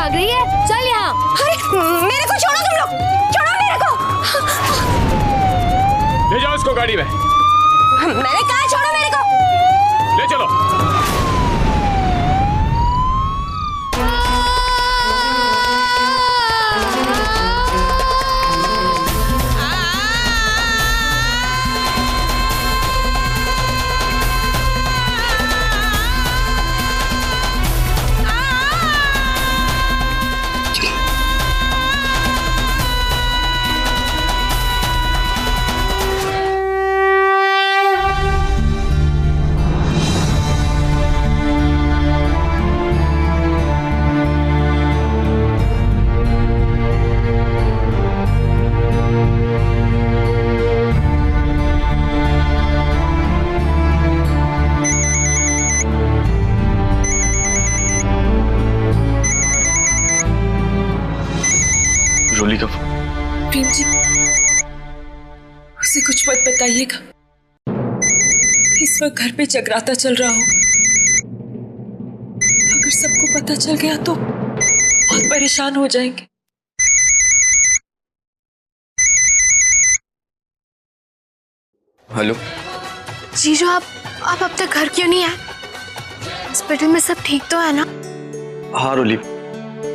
भाग रही है? चल यहाँ। अरे मेरे को छोड़ो, तुम लोग छोड़ो मेरे को। ले जाओ इसको गाड़ी में। मैंने कहा छोड़ो मेरे को। ले चलो। रोली का प्रेम जी, उसे कुछ मत बताइएगा। इस वक्त घर पे जगराता चल रहा होगा। अगर सबको पता चल गया तो बहुत परेशान हो जाएंगे। हेलो जीजू, आप अब तक घर क्यों नहीं आए? हॉस्पिटल में सब ठीक तो है ना? हाँ रोली,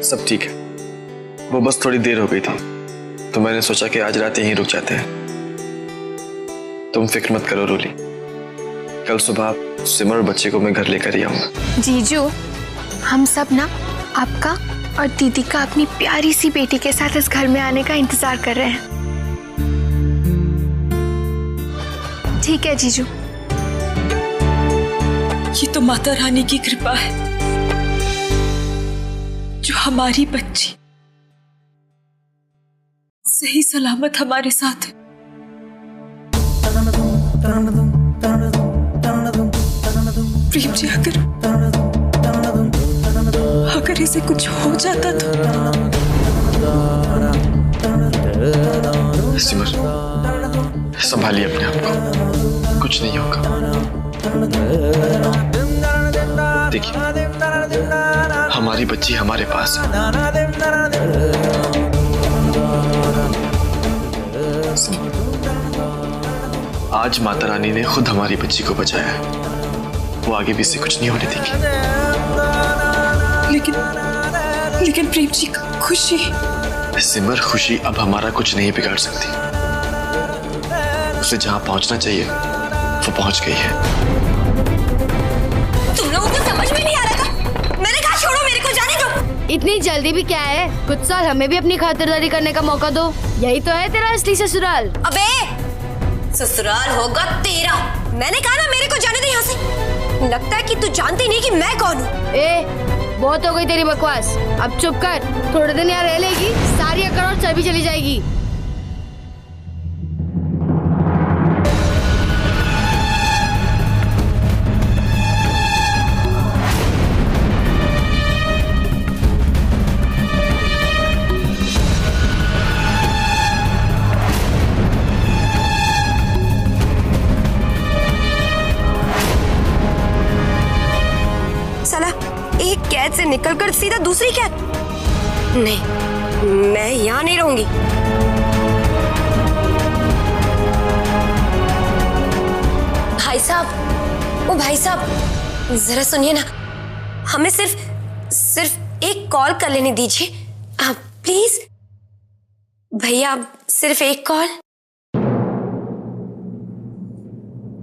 सब ठीक है। वो बस थोड़ी देर हो गई थी तो मैंने सोचा कि आज रात यहीं रुक जाते हैं। तुम फिक्र मत करो रोली, कल सुबह सिमर और बच्चे को मैं घर लेकर ही आऊंगा। जीजू, हम सब ना आपका और दीदी का अपनी प्यारी सी बेटी के साथ इस घर में आने का इंतजार कर रहे हैं। ठीक है जीजू। ये तो माता रानी की कृपा है जो हमारी बच्ची सही सलामत हमारे साथ है। प्रेम जी, अगर इसे कुछ हो जाता तो। सिमर, संभालिए अपने आप को, कुछ नहीं होगा। देखिए, हमारी बच्ची हमारे पास है। आज माता रानी ने खुद हमारी बच्ची को बचाया है, वो आगे भी इससे कुछ नहीं होने देगी। लेकिन प्रेम जी, खुशी। सिमर, खुशी अब हमारा कुछ नहीं बिगाड़ सकती। उसे जहां पहुंचना चाहिए वो पहुंच गई है। तुम लोगों को समझ में नहीं आ रहा था? मैंने कहा छोड़ो मेरे को, जाने दो। इतनी जल्दी भी क्या है? कुछ साल हमें भी अपनी खातिरदारी करने का मौका दो। यही तो है तेरा असली ससुराल। अबे, ससुराल होगा तेरा। मैंने कहा ना मेरे को जाने दे यहाँ से। लगता है कि तू जानती नहीं कि मैं कौन हूँ। ए, बहुत हो गई तेरी बकवास, अब चुप कर। थोड़े दिन यहाँ रह लेगी, सारी अकड़ और चर्बी चली जाएगी। एक कैद से निकलकर सीधा दूसरी कैद? नहीं, मैं यहाँ नहीं रहूंगी। भाई साहब, ओ भाई साहब, जरा सुनिए ना, हमें सिर्फ एक कॉल कर लेने दीजिए आप, प्लीज। भैया, सिर्फ एक कॉल।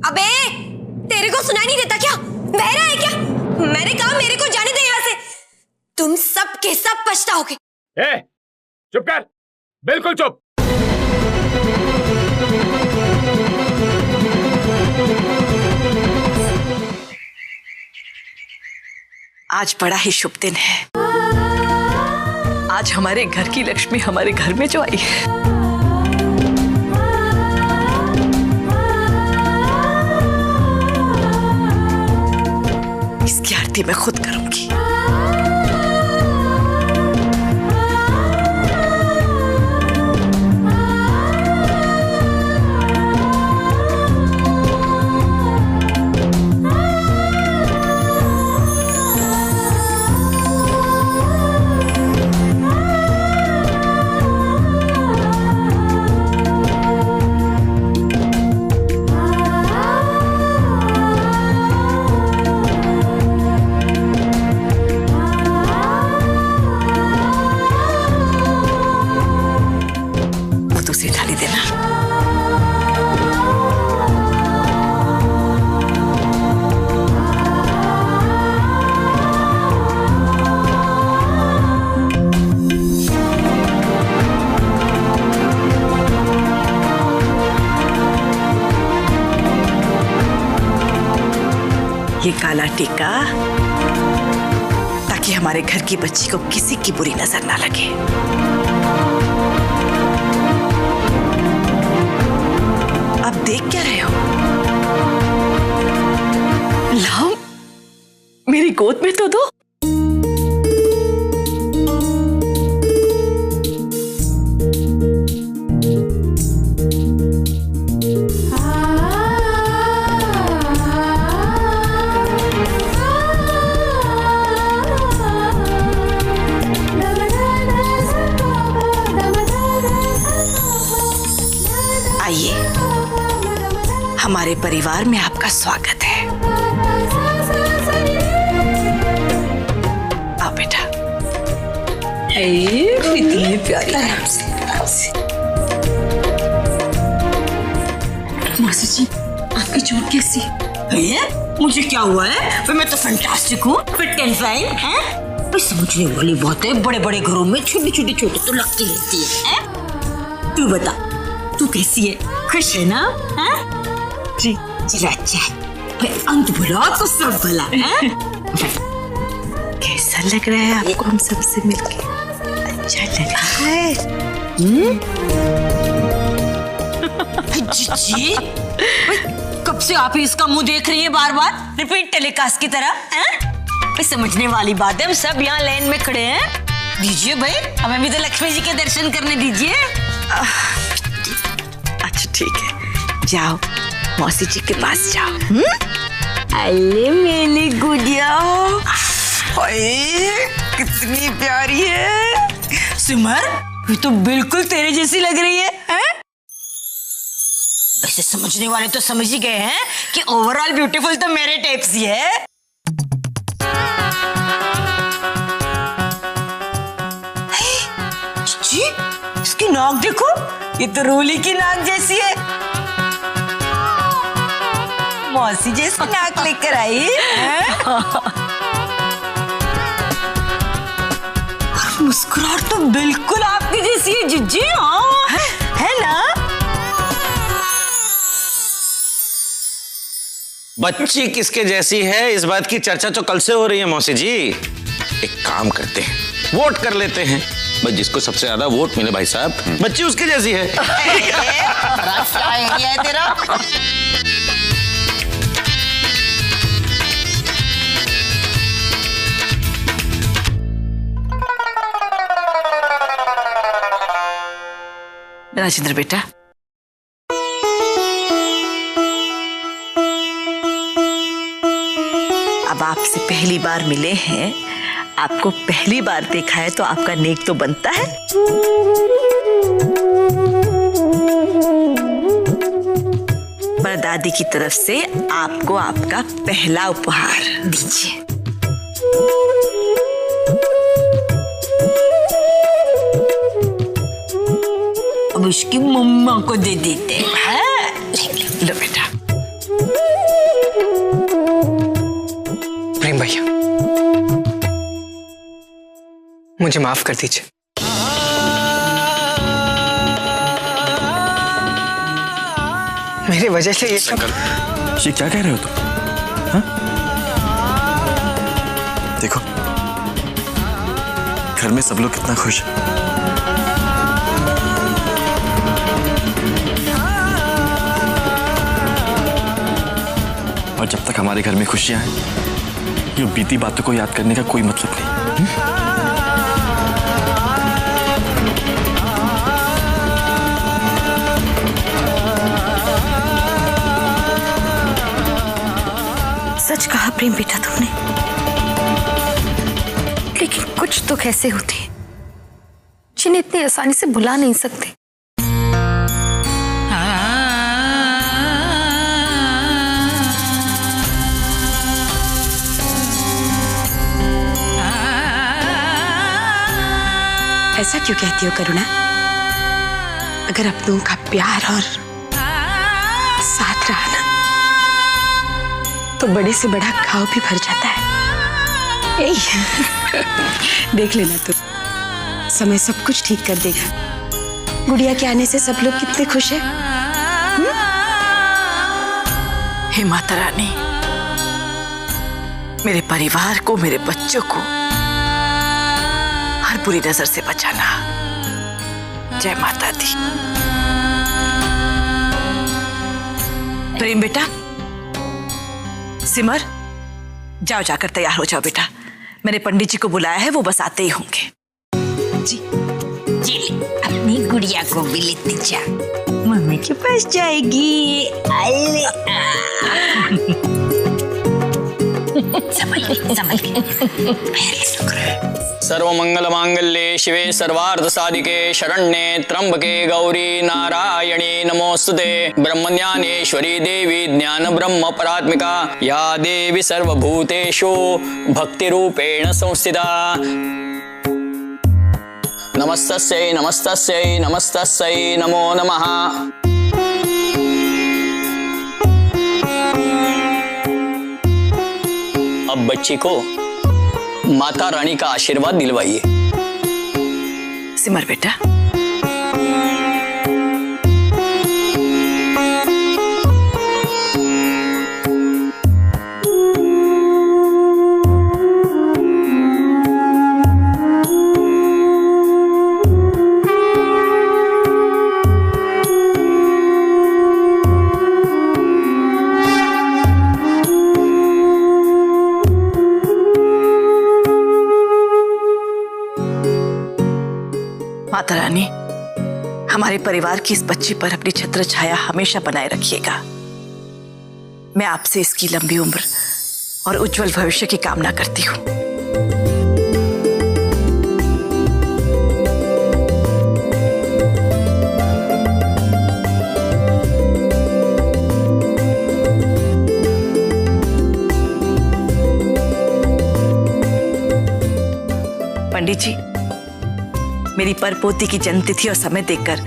अबे, तेरे को सुनाई नहीं देता क्या? बहरा है क्या? मैंने कहा मेरे को जाने दे यहाँ से। तुम सब के सब पछताओगे। ए, चुप कर, बिल्कुल चुप। आज बड़ा ही शुभ दिन है। आज हमारे घर की लक्ष्मी हमारे घर में जो आई है। इसकी आरती मैं खुद करूंगी। ये काला टीका ताकि हमारे घर की बच्ची को किसी की बुरी नजर ना लगे। अब देख क्या रहे हो? लाओ, मेरी गोद में तो दो। आइए, हमारे परिवार में आपका स्वागत है। आओ बेटा। इतनी प्यारी। आराम से, आराम से। मासी जी, आपकी चोट कैसी है? मुझे क्या हुआ है? फिर मैं तो फैंटास्टिक हूँ, फिट एंड फाइन है। समझने वाली बात है, बड़े बड़े घरों में छोटी छोटी चोटें तो लगती रहती है। तू बता, तू कैसी है? खुश है ना? जी चलो, अच्छा है। अंत भला तो सब भला है। कैसा लग रहा है आपको हम सबसे मिलके? अच्छा लग रहा है? जी कब से आप ही इसका मुंह देख रही है बार बार रिपीट टेलीकास्ट की तरह? समझने वाली बात है, हम सब यहाँ लाइन में खड़े हैं। दीजिए भाई, हमें भी तो लक्ष्मी जी के दर्शन करने दीजिए। अच्छा ठीक है, जाओ मौसी जी के पास जाओ। अरे मेरी गुड़िया, कितनी प्यारी है। सिमर, ये तो बिल्कुल तेरे जैसी लग रही है, हैं? ऐसे समझने वाले तो समझ ही गए हैं कि ओवरऑल ब्यूटीफुल तो मेरे टाइप सी है। जी, इसकी नाक देखो, ये तो रूली की नाक जैसी है। मौसी जैसी नाक लेकर आई है। और मुस्कुराहट तो बिल्कुल आपकी जैसी है जिज्जी। हाँ है ना? बच्ची किसके जैसी है इस बात की चर्चा तो कल से हो रही है मौसी जी। एक काम करते हैं, वोट कर लेते हैं, बस जिसको सबसे ज्यादा वोट मिले भाई साहब, बच्ची उसके जैसी है। आइडिया है तेरा। राजेंद्र बेटा, अब आपसे पहली बार मिले हैं, आपको पहली बार देखा है तो आपका नेक तो बनता है। पर दादी की तरफ से आपको आपका पहला उपहार दीजिए। अब उसकी मम्मा को दे देते हैं। लो बेटा। प्रेम भैया, मुझे माफ कर दीजिए। मेरी वजह से ये क्या कह रहे हो तुम? हाँ? देखो, घर में सब लोग कितना खुश हैं। और जब तक हमारे घर में खुशियां हैं, ये बीती बातों को याद करने का कोई मतलब नहीं। सच कहा प्रेम बेटा तुमने, लेकिन कुछ तो कैसे होते हैं जिन्हें इतनी आसानी से भुला नहीं सकते। ऐसा क्यों कहती हो करुणा? अगर अपनों का प्यार और साथ रहा ना, तो बड़े से बड़ा घाव भी भर जाता है। यही देख लेना तू, समय सब कुछ ठीक कर देगा। गुड़िया के आने से सब लोग कितने खुश हैं। हे माता रानी, मेरे परिवार को, मेरे बच्चों को हर बुरी नजर से बचाना। जय माता दी। प्रेम बेटा, सिमर, जाओ जाकर तैयार हो जाओ बेटा। मैंने पंडित जी को बुलाया है, वो बस आते ही होंगे। जी जी, अपनी गुड़िया को भी लेते जा, मम्मी के पास जाएगी। अले संभल के। सर्वमंगल मांगल्ये शिवे सर्वार्थ साधिके शरण्ये त्र्यंबके गौरी नारायणी नमोस्तुते। ब्रह्मज्ञानेश्वरी देवी ज्ञान ब्रह्म परात्मिका या देवी सर्वभूतेषु भक्ति रूपेण संस्थिता। नमस्तस्यै नमस्तस्यै नमस्तस्यै नमो नमः। अब बच्ची को माता रानी का आशीर्वाद दिलवाइए। सिमर बेटा, माता रानी हमारे परिवार की इस बच्ची पर अपनी छत्र छाया हमेशा बनाए रखिएगा। मैं आपसे इसकी लंबी उम्र और उज्जवल भविष्य की कामना करती हूँ। पंडित जी, मेरी परपोती की जन्मतिथि और समय देखकर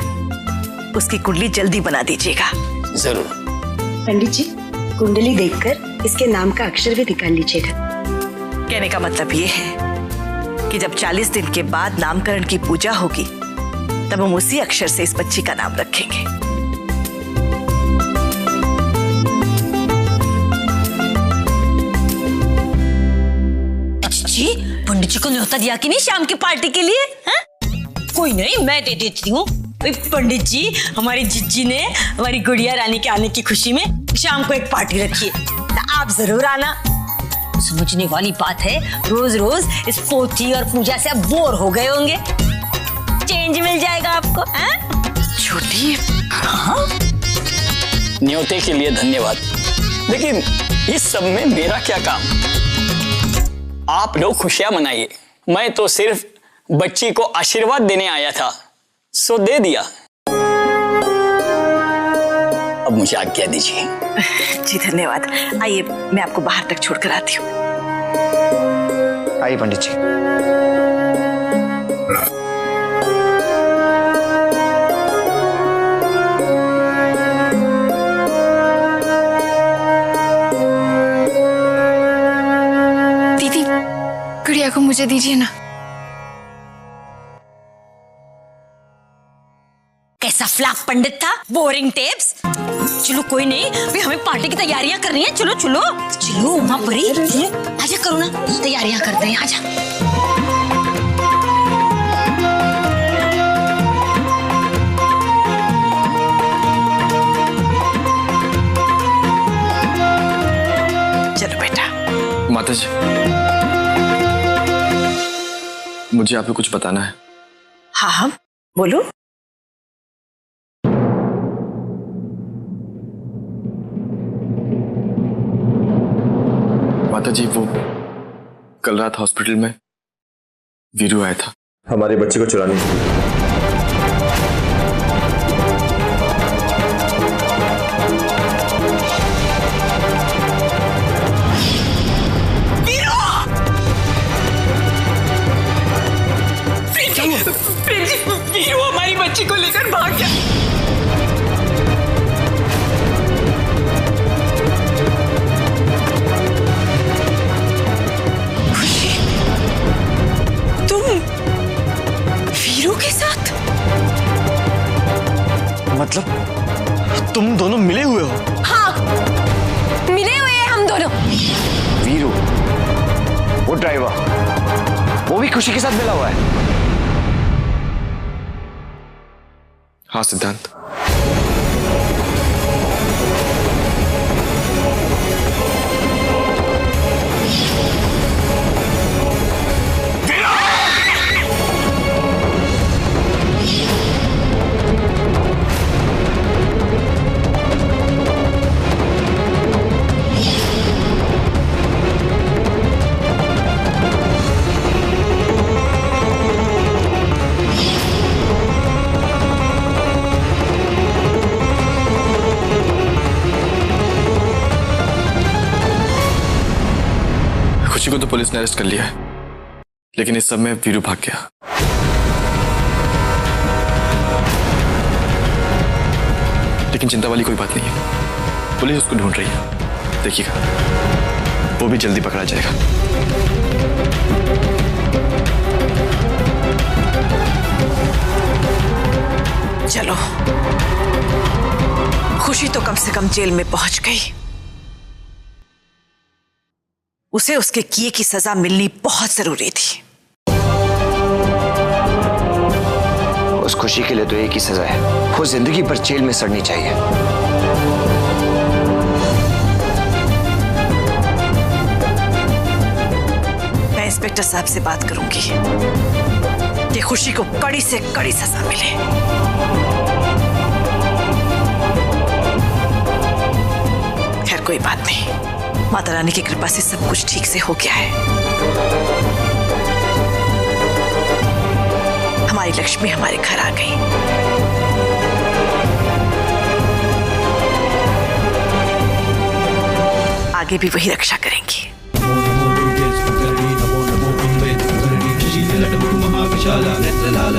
उसकी कुंडली जल्दी बना दीजिएगा। जरूर। पंडित जी, कुंडली देखकर इसके नाम का अक्षर भी निकाल लीजिएगा। कहने का मतलब ये है कि जब 40 दिन के बाद नामकरण की पूजा होगी तब हम उसी अक्षर से इस बच्ची का नाम रखेंगे। जी, पंडित जी को न्योता दिया कि नहीं शाम की पार्टी के लिए? है? कोई नहीं, मैं दे देती हूँ। पंडित जी, हमारी जिज्जी ने हमारी गुड़िया रानी के आने की खुशी में शाम को एक पार्टी रखी है, तो आप जरूर आना। समझने वाली बात है, रोज रोज इस पोथी और पूजा से अब बोर हो गए होंगे, चेंज मिल जाएगा आपको। छोटी, हाँ? न्योते के लिए धन्यवाद, लेकिन इस सब में मेरा क्या काम? आप लोग खुशियां मनाइए, मैं तो सिर्फ बच्ची को आशीर्वाद देने आया था, सो दे दिया। अब मुझे आज्ञा दीजिए। जी धन्यवाद। आइए, मैं आपको बाहर तक छोड़कर आती हूँ। आइए पंडित जी। दीदी, गुड़िया को मुझे दीजिए ना। कैसा फ्लॉप पंडित था, बोरिंग टेप्स। चलो कोई नहीं, भाई हमें पार्टी की तैयारियां करनी है। चलो चलो चलो उमा परी, आजा करो ना, तैयारियां करते हैं, आजा। चलो बेटा। माता जी, मुझे आपको कुछ बताना है। हाँ हाँ, बोलो। माता जी, वो कल रात हॉस्पिटल में वीरू आया था हमारे बच्चे को चुराने। वीरू हमारी बच्ची को लेकर भाग गया। तुम वीरू के साथ? ड्राइवर, वो भी खुशी के साथ मिला हुआ है। हाँ सिद्धांत, खुशी को तो पुलिस ने अरेस्ट कर लिया है, लेकिन इस सब में वीरू भाग गया। लेकिन चिंता वाली कोई बात नहीं है, पुलिस उसको ढूंढ रही है। देखिएगा, वो भी जल्दी पकड़ा जाएगा। चलो, खुशी तो कम से कम जेल में पहुंच गई। उसे उसके किए की सजा मिलनी बहुत जरूरी थी। उस खुशी के लिए तो एक ही सजा है, वो जिंदगी भर जेल में सड़नी चाहिए। मैं इंस्पेक्टर साहब से बात करूंगी कि खुशी को कड़ी से कड़ी सजा मिले। खैर कोई बात नहीं, माता रानी की कृपा से सब कुछ ठीक से हो गया है। हमारी लक्ष्मी हमारे घर आ गई। आगे भी वही रक्षा करेंगी। महाविशाला नेत्र लाल